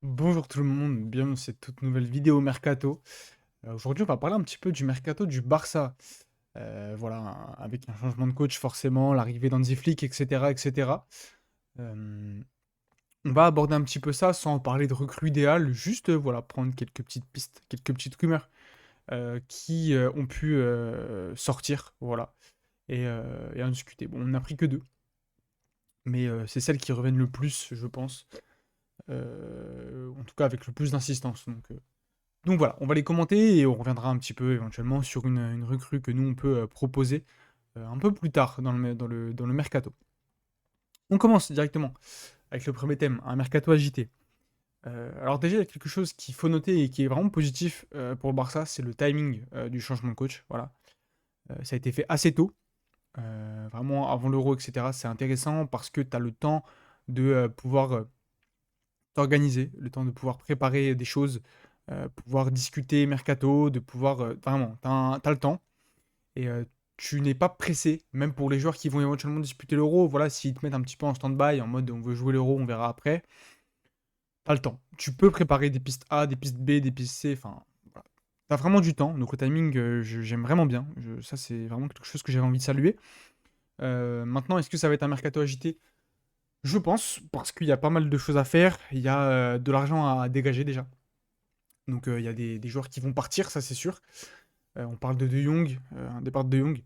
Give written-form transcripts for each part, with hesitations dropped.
Bonjour tout le monde, bienvenue dans cette toute nouvelle vidéo mercato. Aujourd'hui, on va parler un petit peu du mercato du Barça. Voilà, avec un changement de coach forcément, l'arrivée d'Hansi Flick, etc., etc. Hem, on va aborder un petit peu ça sans parler de recrue idéale, juste, voilà, prendre quelques petites pistes, quelques petites rumeurs, qui, ont pu, sortir, voilà, et en discuter. Bon, on n'a pris que 2, mais c'est celles qui reviennent le plus, je pense, en tout cas avec le plus d'insistance, donc voilà, on va les commenter et on reviendra un petit peu éventuellement sur une recrue que nous on peut, proposer, un peu plus tard dans le mercato. On commence directement avec le premier thème, un mercato agité. Alors déjà, il y a quelque chose qu'il faut noter et qui est vraiment positif, pour le Barça, c'est le timing, du changement de coach, voilà. Ça a été fait assez tôt, vraiment avant l'Euro et cetera. C'est intéressant parce que tu as le temps de, pouvoir, t'organiser, le temps de pouvoir préparer des choses, pouvoir discuter mercato, de pouvoir, vraiment, tu as le temps et tu n'es pas pressé, même pour les joueurs qui vont éventuellement disputer l'Euro. Voilà, s'ils te mettent un petit peu en stand-by, en mode: «On veut jouer l'Euro, on verra après», tu as le temps. Tu peux préparer des pistes A, des pistes B, des pistes C, enfin, voilà. Tu as vraiment du temps, donc le timing, j'aime vraiment bien. Ça, c'est vraiment quelque chose que j'avais envie de saluer. Maintenant, est-ce que ça va être un mercato agité? Je pense, parce qu'il y a pas mal de choses à faire. Il y a, de l'argent à dégager déjà. Donc il y a des joueurs qui vont partir, ça c'est sûr. On parle de Jong, un départ de De Jong.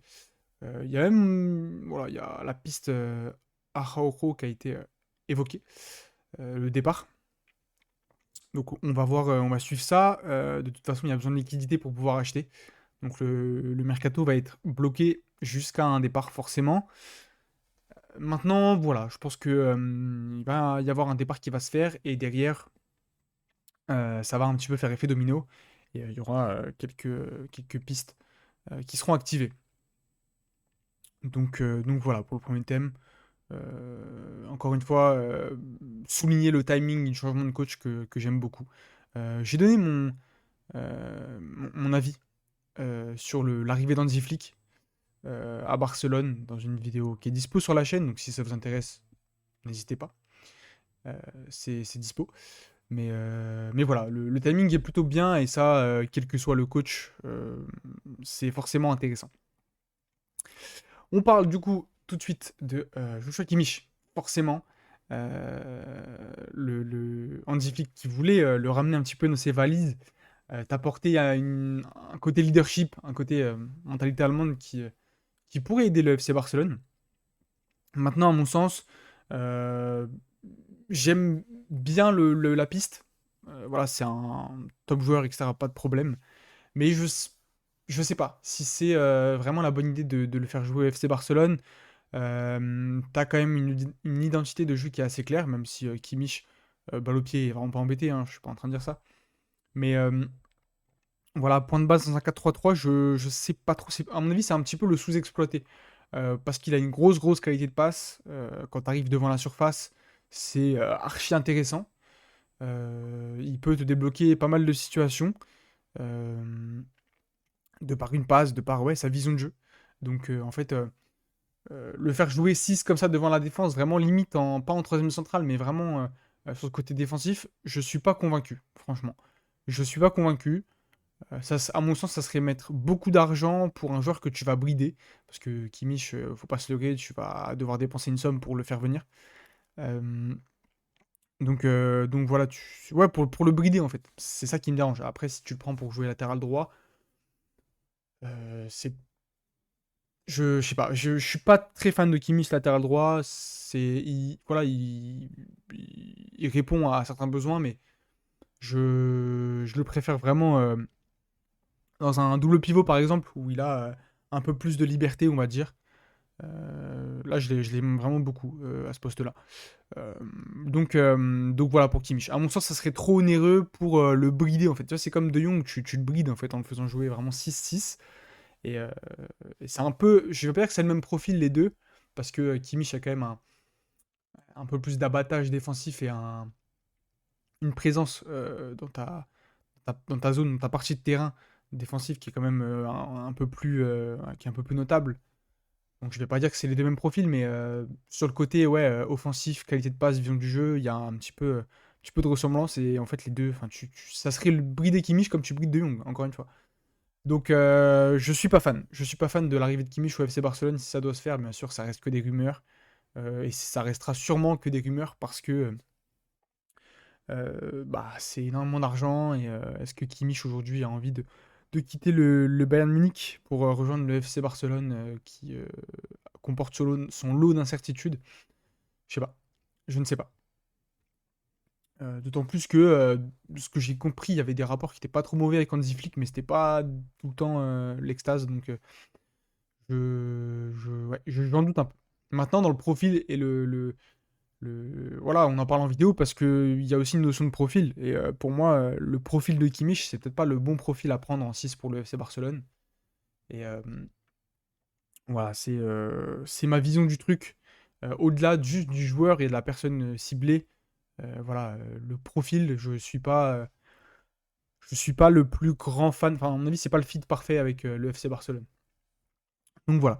Il y a même, voilà, il y a la piste Araujo qui a été évoquée, le départ. Donc on va voir, on va suivre ça. De toute façon, il y a besoin de liquidité pour pouvoir acheter. Donc le mercato va être bloqué jusqu'à un départ forcément. Maintenant, voilà, je pense que il va y avoir un départ qui va se faire et derrière, ça va un petit peu faire effet domino et il y aura quelques pistes qui seront activées. Donc voilà pour le premier thème. Encore une fois, souligner le timing du changement de coach que j'aime beaucoup. J'ai donné mon avis sur l'arrivée d'Hansi Flick à Barcelone dans une vidéo qui est dispo sur la chaîne, donc si ça vous intéresse, n'hésitez pas. Euh, c'est dispo. Mais voilà, le timing est plutôt bien et ça, quel que soit le coach, c'est forcément intéressant. On parle du coup tout de suite de Joshua Kimmich, forcément. Le Hansi Flick qui voulait le ramener un petit peu dans ses valises, t'apporter un côté leadership, un côté mentalité allemande qui pourrait aider le FC Barcelone. Maintenant, à mon sens, euh, j'aime bien la piste. Voilà, c'est un top joueur, etc. Pas de problème. Mais je sais pas si c'est vraiment la bonne idée de le faire jouer au FC Barcelone. Tu quand même une identité de jeu qui est assez claire, même si Kimmich, balle au pied, est vraiment pas embêté, hein, je suis pas en train de dire ça. Mais voilà, point de base dans un 4-3-3, je sais pas trop. À mon avis, c'est un petit peu le sous-exploité. Parce qu'il a une grosse qualité de passe. Quand tu arrives devant la surface, c'est archi intéressant. Il peut te débloquer pas mal de situations. euh, de par une passe, de par ouais, sa vision de jeu. Donc en fait, le faire jouer 6 comme ça devant la défense, vraiment limite, pas en troisième centrale, mais vraiment sur le côté défensif, je suis pas convaincu, franchement. Je suis pas convaincu. À mon sens, ça serait mettre beaucoup d'argent pour un joueur que tu vas brider. Parce que Kimmich, faut pas se leurrer, tu vas devoir dépenser une somme pour le faire venir. Euh, donc voilà, ouais, pour le brider en fait. C'est ça qui me dérange. Après, si tu le prends pour jouer latéral droit, c'est je sais pas, je suis pas très fan de Kimmich latéral droit. Voilà, il répond à certains besoins, mais je le préfère vraiment dans un double pivot par exemple, où il a un peu plus de liberté, on va dire. Là, je l'aime vraiment beaucoup à ce poste-là. Euh, donc voilà pour Kimmich. À mon sens, ça serait trop onéreux pour le brider en fait. Tu vois, c'est comme De Jong, tu le brides en fait en le faisant jouer vraiment 6-6. Et, euh, et c'est un peu. Je vais pas dire que c'est le même profil les deux, parce que Kimmich a quand même un peu plus d'abattage défensif et une présence dans ta zone, dans ta partie de terrain défensif qui est quand même un peu plus, qui est un peu plus notable. Donc je vais pas dire que c'est les deux mêmes profils, mais sur le côté ouais, offensif, qualité de passe, vision du jeu, il y a un petit peu petit peu de ressemblance et en fait les deux, enfin ça serait le brider Kimmich comme tu brides De Jong, encore une fois. Donc je suis pas fan. Je suis pas fan de l'arrivée de Kimmich au FC Barcelone si ça doit se faire. Bien sûr, ça reste que des rumeurs. Et ça restera sûrement que des rumeurs parce que bah, c'est énormément d'argent. Et est-ce que Kimmich aujourd'hui a envie de quitter le Bayern Munich pour rejoindre le FC Barcelone qui comporte son lot d'incertitudes? Je sais pas. Je ne sais pas. D'autant plus que, de ce que j'ai compris, il y avait des rapports qui étaient pas trop mauvais avec Hansi Flick, mais c'était pas tout le temps l'extase. Donc ouais, j'en doute un peu. Maintenant, dans le profil et voilà, on en parle en vidéo parce qu'il y a aussi une notion de profil. Et pour moi, le profil de Kimmich, c'est peut-être pas le bon profil à prendre en 6 pour le FC Barcelone. Et voilà, c'est ma vision du truc. Au-delà juste du joueur et de la personne ciblée, voilà, le profil, je suis pas le plus grand fan. Enfin, à mon avis, c'est pas le fit parfait avec le FC Barcelone. Donc voilà.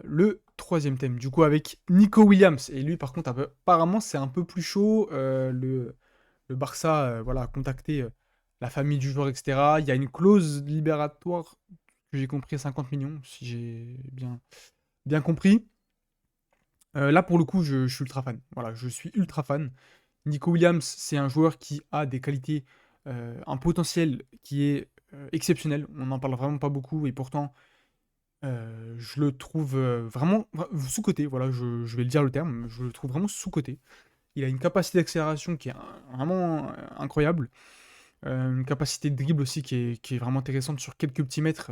Le troisième thème, du coup, avec Nico Williams. Et lui, par contre, apparemment, c'est un peu plus chaud. Le Barça voilà, a contacté la famille du joueur, etc. Il y a une clause libératoire que j'ai compris à 50 millions, si j'ai bien compris. Là, pour le coup, je suis ultra fan. Voilà, je suis ultra fan. Nico Williams, c'est un joueur qui a des qualités, un potentiel qui est exceptionnel. On n'en parle vraiment pas beaucoup et pourtant, je le trouve vraiment sous-coté. Voilà, je vais le dire le terme. Je le trouve vraiment sous-coté. Il a une capacité d'accélération qui est vraiment incroyable. Une capacité de dribble aussi qui est vraiment intéressante sur quelques petits mètres.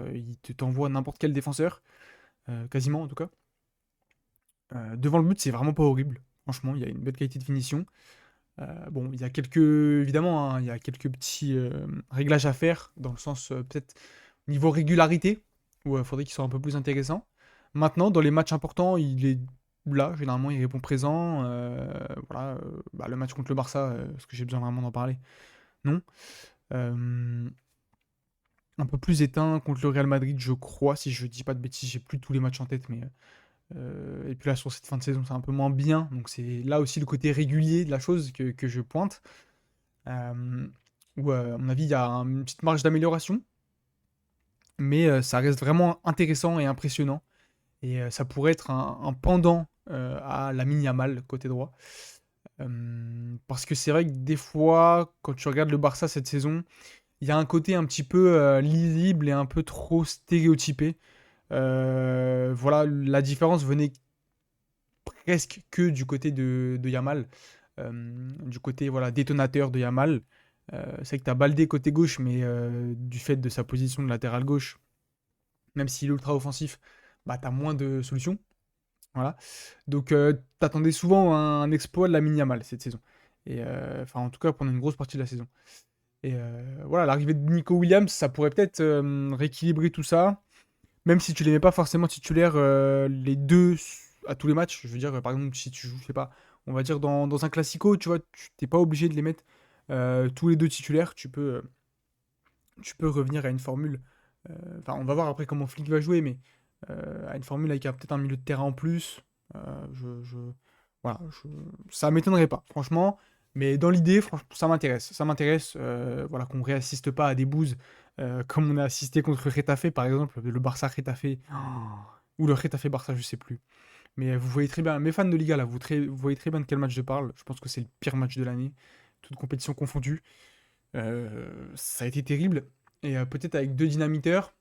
T'envoie n'importe quel défenseur, quasiment en tout cas. Devant le but, c'est vraiment pas horrible. Franchement, il y a une belle qualité de finition. Bon, il y a évidemment, hein, il y a quelques petits réglages à faire, dans le sens peut-être niveau régularité, où il faudrait qu'il soit un peu plus intéressant. Maintenant, dans les matchs importants, il est là, généralement, il répond présent. Voilà, bah, le match contre le Barça, est-ce que j'ai besoin vraiment d'en parler? Non. Euh, un peu plus éteint contre le Real Madrid, je crois, si je dis pas de bêtises, j'ai plus tous les matchs en tête, mais et puis là, sur cette fin de saison, c'est un peu moins bien. Donc c'est là aussi le côté régulier de la chose que je pointe. Euh, Où, à mon avis, il y a une petite marge d'amélioration. Mais ça reste vraiment intéressant et impressionnant. Et ça pourrait être un pendant à Lamine Yamal, côté droit. Parce que c'est vrai que des fois, quand tu regardes le Barça cette saison, il y a un côté un petit peu lisible et un peu trop stéréotypé. Voilà, la différence venait presque que du côté de Yamal, du côté voilà, détonateur de Yamal. C'est vrai que tu as Baldé côté gauche, mais du fait de sa position de latéral gauche, même s'il est ultra offensif, bah, tu as moins de solutions. Voilà. Donc t'attendais souvent un exploit de Lamine Yamal cette saison. Et enfin, en tout cas, pendant une grosse partie de la saison. Et voilà, l'arrivée de Nico Williams, ça pourrait peut-être rééquilibrer tout ça. Même si tu les mets pas forcément titulaires les deux à tous les matchs. Je veux dire, par exemple, si tu joues, je sais pas, on va dire dans un classico, tu vois, tu t'es pas obligé de les mettre tous les deux titulaires. Tu peux revenir à une formule. Enfin, on va voir après comment Flick va jouer, mais à une formule avec peut-être un milieu de terrain en plus. Voilà, ça m'étonnerait pas, franchement. Mais dans l'idée, franchement, ça m'intéresse. Ça m'intéresse voilà, qu'on réassiste pas à des bouses comme on a assisté contre Retafe, par exemple, le Barça Retafe, ou le Retafe Barça, je sais plus. Mais vous voyez très bien, mes fans de Liga, là, vous voyez très bien de quel match je parle. Je pense que c'est le pire match de l'année, toute compétition confondue. Ça a été terrible. Et peut-être avec deux dynamiteurs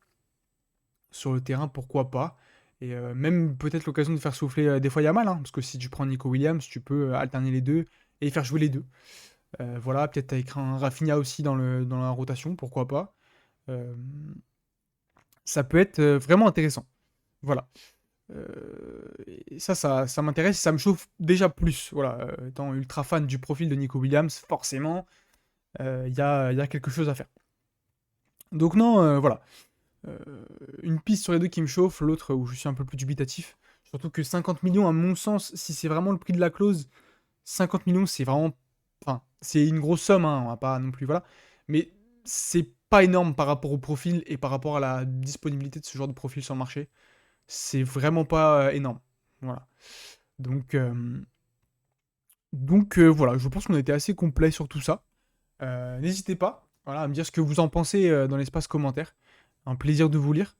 sur le terrain, pourquoi pas. Et même peut-être l'occasion de faire souffler des fois Yamal, hein, parce que si tu prends Nico Williams, tu peux alterner les deux et faire jouer les deux. Voilà, peut-être avec un Rafinha aussi dans la rotation, pourquoi pas. Euh, Ça peut être vraiment intéressant. Voilà. Et ça m'intéresse et ça me chauffe déjà plus. Voilà, étant ultra fan du profil de Nico Williams, forcément, il y a quelque chose à faire. Donc non, voilà. Euh, une piste sur les deux qui me chauffe, l'autre où je suis un peu plus dubitatif. Surtout que 50 millions, à mon sens, si c'est vraiment le prix de la clause, 50 millions, c'est vraiment. Enfin, c'est une grosse somme, hein, on va pas non plus. Voilà. Mais c'est pas énorme par rapport au profil et par rapport à la disponibilité de ce genre de profil sur le marché. C'est vraiment pas énorme. Voilà. Donc, Donc voilà, je pense qu'on a été assez complet sur tout ça. N'hésitez pas, voilà, à me dire ce que vous en pensez dans l'espace commentaire. Un plaisir de vous lire.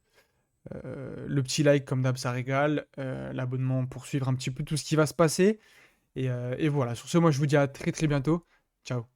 Le petit like, comme d'hab, ça régale. L'abonnement pour suivre un petit peu tout ce qui va se passer. Et voilà, sur ce, moi je vous dis à très très bientôt. Ciao.